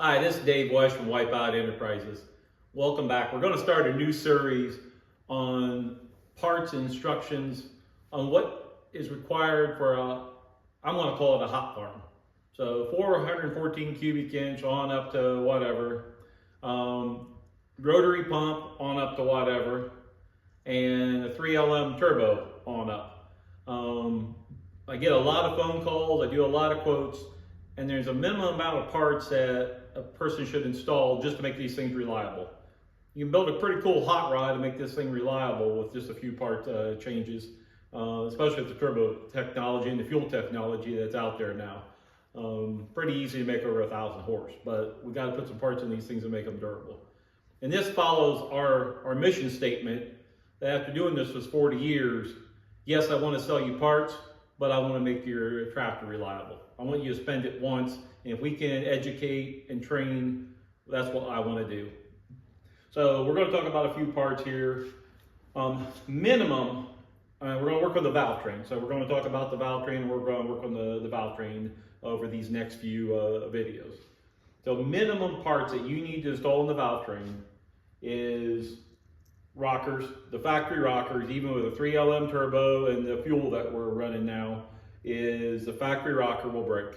Hi, this is Dave West from Wipeout Enterprises. Welcome back. We're going to start a new series on parts and instructions on what is required for I'm going to call it a hot farm. So 414 cubic inch on up to whatever, rotary pump on up to whatever, and a 3LM turbo on up. I get a lot of phone calls, I do a lot of quotes, and there's a minimum amount of parts that a person should install just to make these things reliable. You can build a pretty cool hot rod to make this thing reliable with just a few part changes, especially with the turbo technology and the fuel technology that's out there now. Pretty easy to make over 1,000 horse, but we got to put some parts in these things and make them durable. And this follows our mission statement that after doing this for 40 years, yes, I want to sell you parts, but I want to make your tractor reliable. I want you to spend it once, and if we can educate and train, that's what I want to do. So we're going to talk about a few parts here. Minimum, we're going to work on the valve train. So we're going to talk about the valve train, and we're going to work on the valve train over these next few videos. So minimum parts that you need to install in the valve train is rockers, the factory rockers, even with a 3LM turbo and the fuel that we're running now, is the factory rocker will break.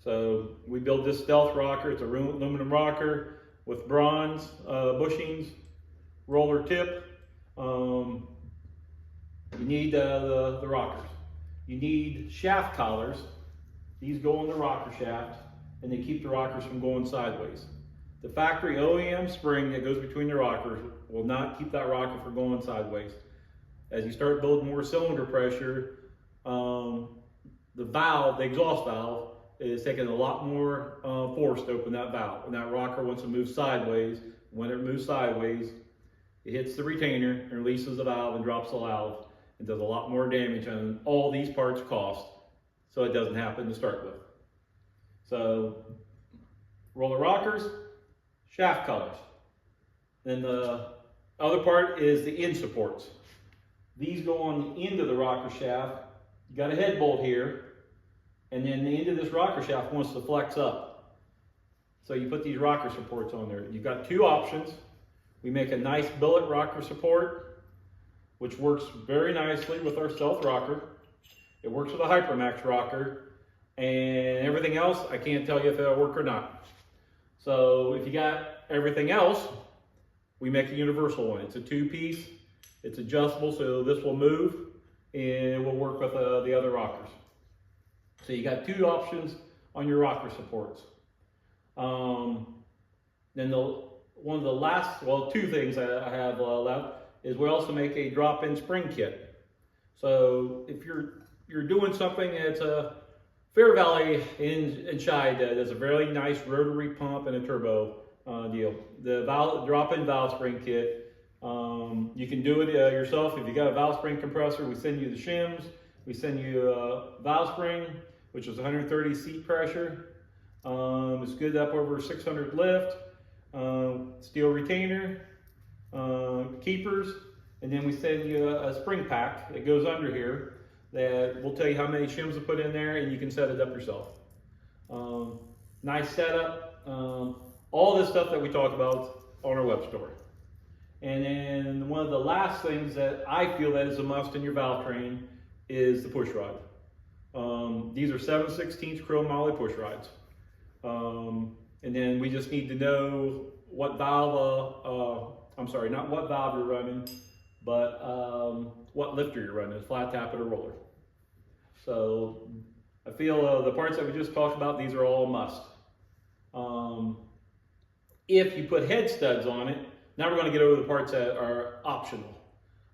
So we build this stealth rocker. It's a aluminum rocker with bronze bushings, roller tip. You need the rockers. You need shaft collars. These go on the rocker shaft and they keep the rockers from going sideways. The factory OEM spring that goes between the rockers will not keep that rocker from going sideways. As you start building more cylinder pressure, the valve, the exhaust valve, is taking a lot more force to open that valve. And that rocker wants to move sideways. When it moves sideways, it hits the retainer and releases the valve and drops the valve and does a lot more damage on all these parts cost, so it doesn't happen to start with. So roller rockers, shaft collars. Then the other part is the end supports. These go on the end of the rocker shaft. You got a head bolt here, and then the end of this rocker shaft wants to flex up. So you put these rocker supports on there. You've got two options. We make a nice billet rocker support, which works very nicely with our stealth rocker. It works with a Hypermax rocker, and everything else, I can't tell you if it'll work or not. So if you got everything else, we make a universal one. It's a two-piece, it's adjustable, so this will move and it will work with the other rockers. So you got two options on your rocker supports. Then one of the last, well, two things I have left is we also make a drop-in spring kit. So if you're doing something that's a Fair Valley in Scheid does a very nice rotary pump and a turbo deal. The drop-in valve spring kit, you can do it yourself. If you got a valve spring compressor, we send you the shims. We send you a valve spring, which is 130 seat pressure. It's good up over 600 lift. Steel retainer, keepers, and then we send you a spring pack that goes under here that will tell you how many shims to put in there, and you can set it up yourself. Nice setup. All this stuff that we talk about on our web store. And then one of the last things that I feel that is a must in your valve train is the push rod. These are 7/16 chrome moly push rods. And then we just need to know what valve, not what valve you're running, but what lifter you're running, flat tappet or roller. So I feel the parts that we just talked about, these are all a must. If you put head studs on it, now we're going to get over the parts that are optional.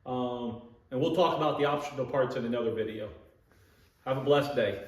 And we'll talk about the optional parts in another video. Have a blessed day.